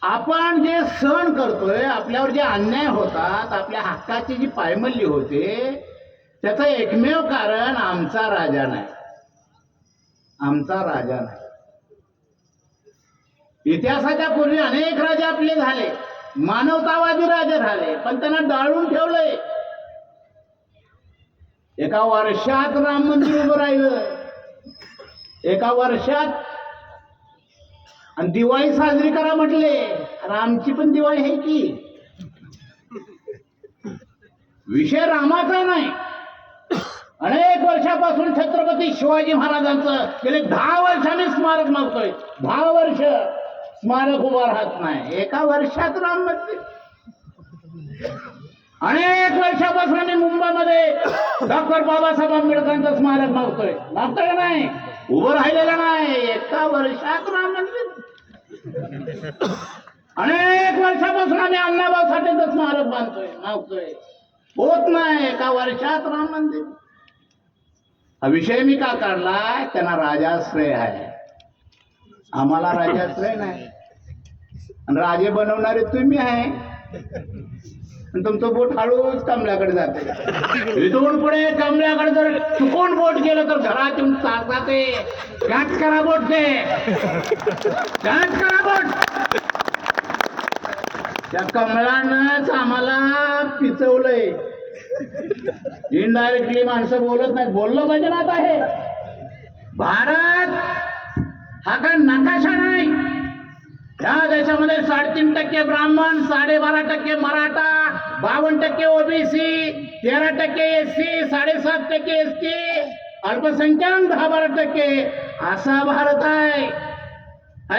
आपण जे सण करतोय, आपल्यावर जे अन्याय होतात, आपल्या हक्काची जी पायमल्ली होते, त्याचं एकमेव कारण आमचा राजा नाही. आमचा राजा नाही. इतिहासाच्या पूर्वी अनेक राजे आपले झाले, मानवतावादी राजे झाले, पण त्यांना डाळून ठेवलंय. एका वर्षात राम मंदिर उभं राहिलं, एका वर्षात. आणि दिवाळी साजरी करा म्हटले, रामची पण दिवाळी आहे की. विषय रामाचा नाही. अनेक वर्षापासून छत्रपती शिवाजी महाराजांचं गेले 10 वर्ष आम्ही स्मारक मागतोय. 10 वर्ष स्मारक उभं राहत नाही. एका वर्षात राम मंदिर. अनेक वर्षापासून आम्ही मुंबईमध्ये डॉक्टर बाबासाहेब आंबेडकरांचं स्मारक मागतोय. मागतोय का नाही? उभं राहिलेलं नाही. एका वर्षात राम मंदिर. अनेक वर्षापासून आम्ही अण्णाभाऊ साठेंचं स्मारक बांधतोय, मागतोय. होत नाही. एका वर्षात राम मंदिर. हा विषय मी का काढलाय? त्यांना राजाश्रय आहे, आम्हाला राजाश्रय नाही. आणि राजे बनवणारे तुम्ही आहे. आणि तुमचं बोट हळूच कमल्याकडे जाते. इथून पुढे कमल्याकडे जर चुकून बोट गेलं तर घरात येऊन जाते. कॅच करा बोट, ते कॅच करा बोट. त्या कमळानंच आम्हाला पिचवलंय. इनडायरेक्टली माणसं बोलत नाही, बोललं पाहिजे ना. आता हे भारत हा काय नकाशा नाही. या देशामध्ये 3.5% ब्राह्मण, 12.5% मराठा, 52% ओबीसी, 13% एससी, 7.5% एसटी, अल्पसंख्याक 10-12%. असा भारत आहे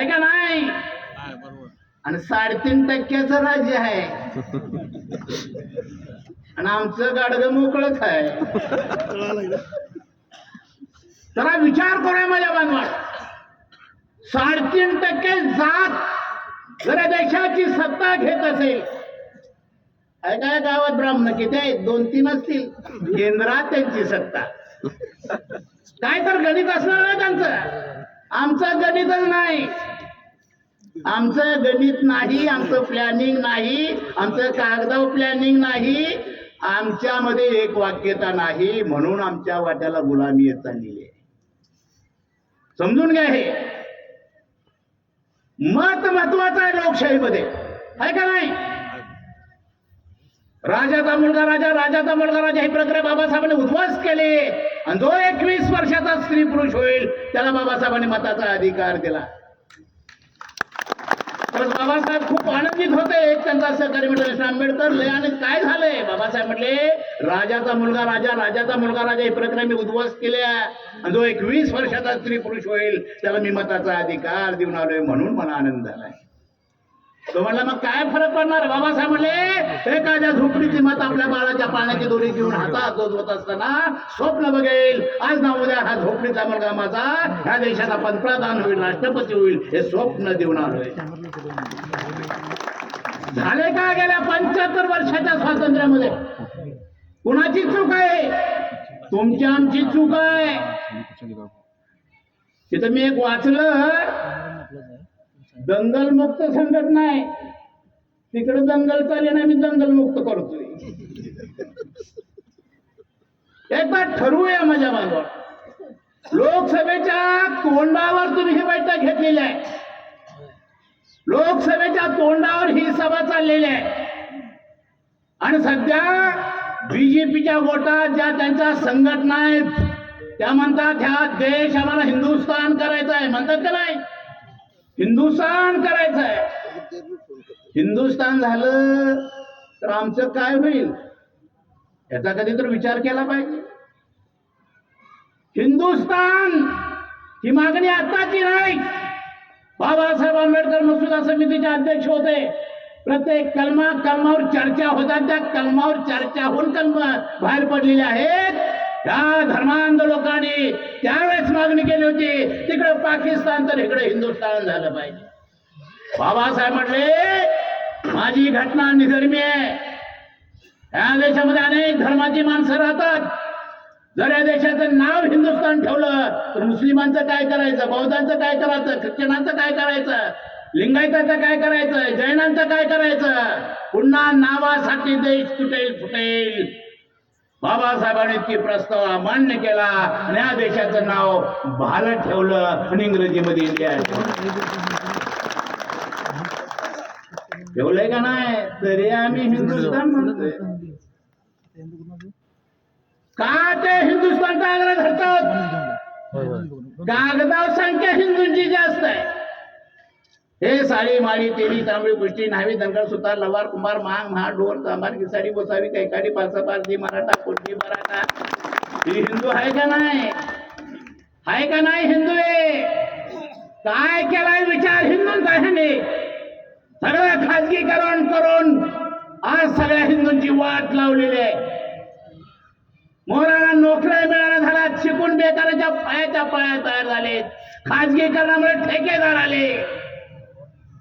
का नाही? आणि 3.5%चं राज्य आहे. आणि आमचं गाडगं मोकळच आहे. जरा विचार करूया माझ्या बांधवात. 3.5% जात जर देशाची सत्ता घेत असेल, काय गावात ब्राह्मण किती आहेत? 2-3 असतील. केंद्रात त्यांची सत्ता. काय तर गणित असणार नाही त्यांचं. आमचं गणितच नाही. आमचं गणित नाही, आमचं प्लॅनिंग नाही, आमचं कागदावर प्लॅनिंग नाही, आमच्यामध्ये एक वाक्यता नाही. म्हणून आमच्या वाट्याला गुलामी येत चालली आहे. समजून घ्या. हे मत महत्वाचं आहे लोकशाहीमध्ये, आहे का नाही? राजाचा मुलगा राजा, राजाचा मुलगा राजा ही प्रक्रिया बाबासाहेबांनी उद्ध्वस्त केली. आणि जो 21 वर्षाचा स्त्री पुरुष होईल त्याला बाबासाहेबांनी मताचा अधिकार दिला. तर बाबासाहेब खूप आनंदित होते. एक त्यांचा सहकारी म्हटलं आंबेडकर लय. आणि काय झालंय? बाबासाहेब म्हटले राजाचा मुलगा राजा, राजाचा मुलगा राजा ही प्रक्रिया मी उद्ध्वस्त केल्या. आणि जो 21 वर्षाचा स्त्री पुरुष होईल त्याला मी मताचा अधिकार देऊन आलोय, म्हणून मला आनंद झालाय. तो म्हणला मग काय फरक पडणार? बाबासाहेब म्हणले एखाद्या झोपडीची मत आपल्या बाळाच्या पाण्याची दोरी घेऊन हातात होत असताना स्वप्न बघेल, आज ना उद्या हा झोपडीचा मुलगा माझा ह्या देशाचा पंतप्रधान होईल, राष्ट्रपती होईल, हे स्वप्न देऊन आलोय. झाले का? गेल्या 75 वर्षाच्या स्वातंत्र्यामध्ये कुणाची चूक आहे? तुमची आमची चूक आहे. तिथं मी एक वाचलं, दंगल मुक्त संघटना आहे, तिकडे दंगल चालली नाही, मी दंगल मुक्त करतोय. एकदा ठरवूया माझ्या बाजूला. लोकसभेच्या तोंडावर तुम्ही ही बैठक घेतलेली आहे. लोकसभेच्या तोंडावर ही सभा चाललेली आहे. आणि सध्या बीजेपीच्या गोटात ज्या त्यांच्या संघटना आहेत त्या म्हणतात ह्या देश आम्हाला हिंदुस्थान करायचं आहे. म्हणतात का नाही? हिंदुस्थान करायचं आहे. हिंदुस्थान झालं तर आमचं काय होईल याचा कधी तर विचार केला पाहिजे. हिंदुस्थान ही मागणी आताची नाही. बाबासाहेब आंबेडकर मसुदा समितीचे अध्यक्ष होते. प्रत्येक कलमावर चर्चा होतात. त्या कलमावर चर्चा होऊन कलम बाहेर पडलेले आहेत. त्या धर्मांध लोकांनी त्यावेळेस मागणी केली होती, तिकडे पाकिस्तान तर इकडे हिंदुस्थान झालं पाहिजे. बाबासाहेब म्हटले माझी घटना निधर्मी आहे. या देशामध्ये अनेक धर्माची माणसं राहतात. जर या देशाचं नाव हिंदुस्थान ठेवलं तर मुस्लिमांचं काय करायचं, बौद्धांचं काय करायचं, ख्रिश्चनांचं काय करायचं? लिंगायताचं काय करायचं, जैनांचं काय करायचं, पुन्हा नावासाठी देश तुटेल फुटेल. बाबासाहेबांनी ती प्रस्ताव मान्य केला आणि या देशाचं नाव भारत ठेवलं आणि इंग्रजीमध्ये इंडिया ठेवलंय का नाही, तरी आम्ही हिंदुस्थान म्हणतोय. का ते हिंदुस्थानचा आग्रह धरतात? कागदावर संख्या हिंदूंची जास्त आहे. हे साडी माळी तेली तांबडी कुष्टी न्हावी धनगर सुतार लवार कुंभार मांग महाड ढोर चांभार किसाडी गोसावी कैकाडी पारसा पारसी मराठा कोटली मराठा ही हिंदू आहे का नाही? आहे का नाही हिंदू? काय केलाय विचार हिंदूंचा ह्याने? सगळं खाजगीकरण करून आज सगळ्या हिंदूंची वाट लावलेली आहे. मोराला नोकऱ्या मिळाल्या झाल्यात, शिकून बेकाराच्या पायाच्या पाया तयार झालेत. खाजगीकरणामुळे ठेकेदार आले,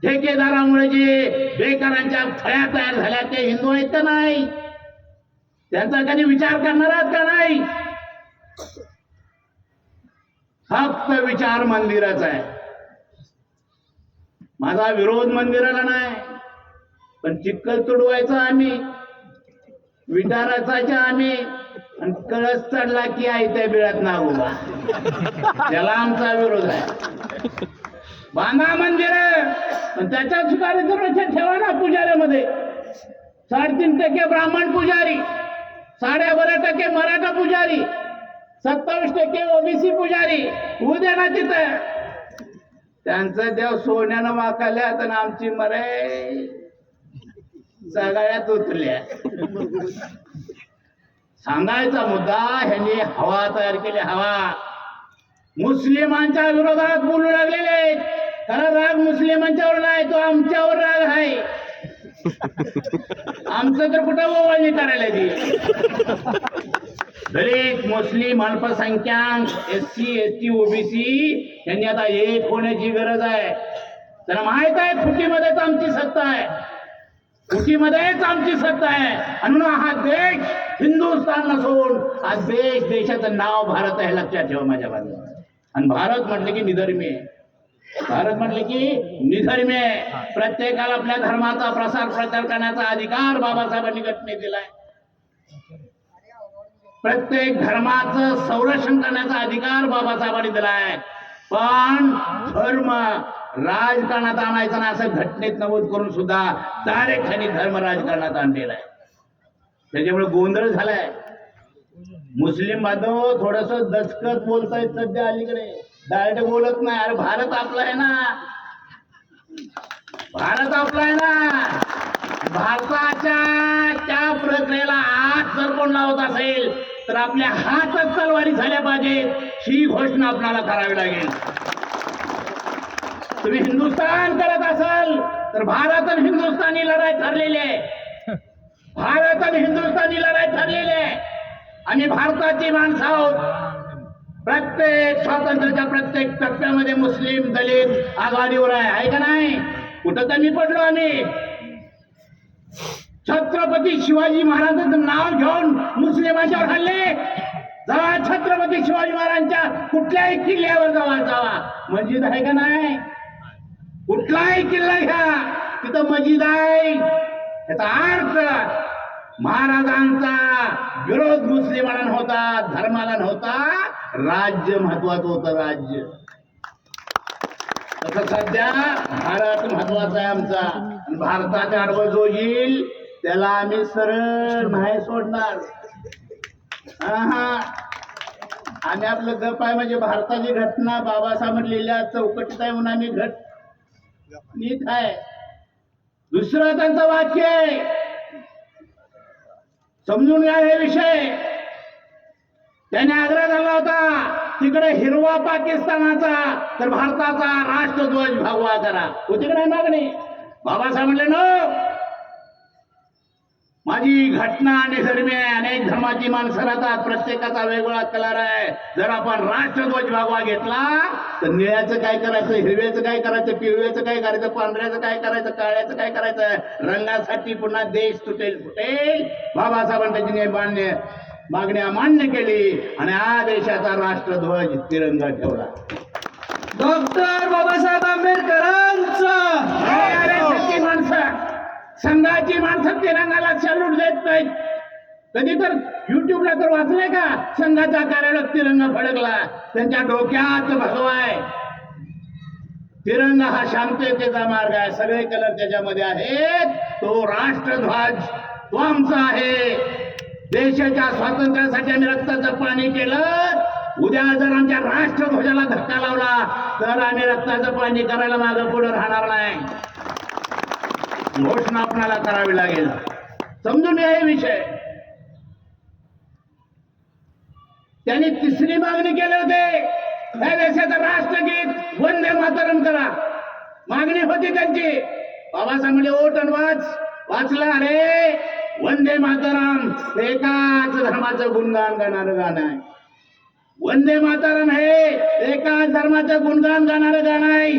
ठेकेदारामुळे जे बेकारांच्या फळ्या तयार झाल्या ते हिंदू आहेत का नाही? त्यांचा कधी विचार करणार आहात का नाही? फक्त विचार मंदिराचा आहे. माझा विरोध मंदिराला नाही, पण चिखल तुडवायचा आम्ही, विटा रचायच्या आम्ही, आणि कळस चढला की आई त्या बिळात नागोबा, त्याला आमचा विरोध आहे. बांधा मंदिर, पण त्याच्यात सुद्धा रिझर्वेशन ठेवा ना पुजाऱ्यामध्ये. 3.5% ब्राह्मण पुजारी, 12.5% मराठा पुजारी, 27% ओबीसी पुजारी होऊ दे ना तिथं. त्यांचं देव सोन्यानं वाकाल्यात आणि आमची मरे सगळ्यात उतरल्या. सांगायचा मुद्दा, ह्यांनी हवा तयार केली. हवा मुस्लिमांच्या विरोधात बोलू लागलेले. खरा राग मुस्लिमांच्यावर नाही, तो आमच्यावर राग आहे. आमचं तर कुठं ओवाळणी करायला ती. दलित मुस्लिम अल्पसंख्याक SC ST OBC यांनी आता एक होण्याची गरज आहे. त्यांना माहित आहे फुटीमध्येच आमची सत्ता आहे, फुटीमध्येच आमची सत्ता आहे. आणि म्हणून हा देश हिंदुस्थान नसून हा देश, देशाचं नाव भारत आहे, लक्षात ठेवा माझ्या बाजूला. आणि भारत म्हटलं की निधर्मी आहे. भारत म्हटलं की निधर्मी आहे. प्रत्येकाला आपल्या धर्माचा प्रसार प्रचार करण्याचा अधिकार बाबासाहेबांनी घटनेत दिलाय. प्रत्येक धर्माचं संरक्षण करण्याचा अधिकार बाबासाहेबांनी दिलाय. पण धर्म राजकारणात आणायचा ना असं घटनेत नमूद करून सुद्धा डायरेक्ट त्यांनी धर्म राजकारणात आणलेला आहे. त्याच्यामुळे गोंधळ झालाय. मुस्लिम बांधव थोडस दचकत बोलतायत सध्या अलीकडे, डायरेक्ट बोलत नाही. अरे भारत आपला आहे ना, भारत आपला आहे ना. भारताच्या त्या प्रक्रियेला हात जर कोण लावत असेल तर आपल्या हातच तलवारी झाल्या पाहिजेत, ही घोषणा आपल्याला करावी लागेल. तुम्ही हिंदुस्थान करत असाल तर भारत आणि हिंदुस्थानी लढाई ठरलेली आहे. भारत आणि हिंदुस्थानी लढाई ठरलेली आहे. आम्ही भारताची माणसं आहोत. प्रत्येक स्वातंत्र्याच्या प्रत्येक टप्प्यामध्ये मुस्लिम दलित आघाडीवर आहे का नाही? कुठं कमी पडलो आम्ही? छत्रपती शिवाजी महाराजांचं नाव घेऊन मुस्लिमांच्यावर हल्ले. जावा छत्रपती शिवाजी महाराजांच्या कुठल्याही किल्ल्यावर जावा, मस्जिद आहे का नाही? कुठलाही किल्ला घ्या, तिथं मस्जिद आहे. याचा अर्थ महाराजांचा विरोध मुस्लिमांना नव्हता, धर्माला नव्हता, राज्य महत्वाचं होतं. राज्य तसं सध्या भारत महत्वाचा आहे आमचा. भारताच्या आडवं जो येईल त्याला आम्ही सरळ नाही सोडणार. आम्ही आपलं गप आहे म्हणजे भारताची घटना बाबासाहेब लिहिल्या चौकटीत आहे म्हणून आम्ही नीट आहे. दुसरं त्यांचं वाक्य आहे, समजून घ्या हे विषय. त्याने आग्रह धरला होता तिकडे हिरवा पाकिस्तानाचा तर भारताचा राष्ट्रध्वज भगवा करा. तिकडे मागणी. बाबासाहेब म्हणले नो, माझी घटना निधर्मी आहे. अनेक धर्माची माणसं राहतात, प्रत्येकाचा वेगवेगळा कलर आहे. जर आपण राष्ट्रध्वज भगवा घेतला तर निळ्याचं काय करायचं, हिरव्याचं काय करायचं, पिवळ्याचं काय करायचं, पांढऱ्याचं काय करायचं, काळ्याचं काय करायचं. रंगासाठी पुन्हा देश तुटेल फुटेल. बाबासाहेबांनी त्याची मागणी अमान्य केली आणि हा देशाचा राष्ट्रध्वज तिरंगा ठेवला. डॉक्टर बाबासाहेब आंबेडकरांचा संघाची माणसं तिरंगाला सॅल्यूट देत नाहीत. कधी तर युट्यूबला तर वाचलंय का संघाच्या कार्यालयात तिरंगा फडकला? त्यांच्या डोक्यात भगवाय. तिरंगा हा शांततेचा मार्ग आहे. सगळे कलर त्याच्यामध्ये आहेत. तो राष्ट्रध्वज तो आमचा आहे. देशाच्या स्वातंत्र्यासाठी आम्ही रक्ताचं पाणी केलं. उद्या जर आमच्या राष्ट्रध्वजाला धक्का लावला तर आम्ही रक्ताचं पाणी करायला मागं पुढे राहणार नाही. घोषणा आपणाला करावी लागेल. समजून घ्या हे विषय. त्यांनी तिसरी मागणी केली होती, या देशाचं राष्ट्रगीत वंदे मातरम करा. मागणी होती त्यांची. बाबासाहेब म्हणले ओट आणि वाचलं. अरे वंदे मातरम एकाच धर्माचं गुणगान गाणारं गाणं आहे. वंदे मातरम हे एकाच धर्माचं गुणगान गाणारं गाणं आहे.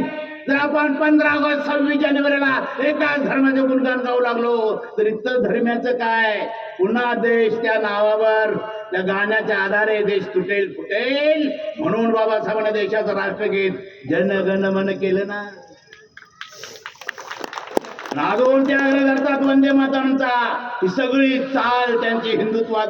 जर आपण 15 ऑगस्ट 26 जानेवारीला एकाच धर्माचं गुणगान गाऊ लागलो तर इतर धर्माचं काय? पुन्हा देश त्या नावावर त्या गाण्याच्या आधारे देश तुटेल फुटेल. म्हणून बाबासाहेबांनी देशाचं राष्ट्रगीत जन गण मन केलं ना. नादोन ते आग्रह करतात वंदे मातरमचा. ही सगळी चाल त्यांची हिंदुत्वात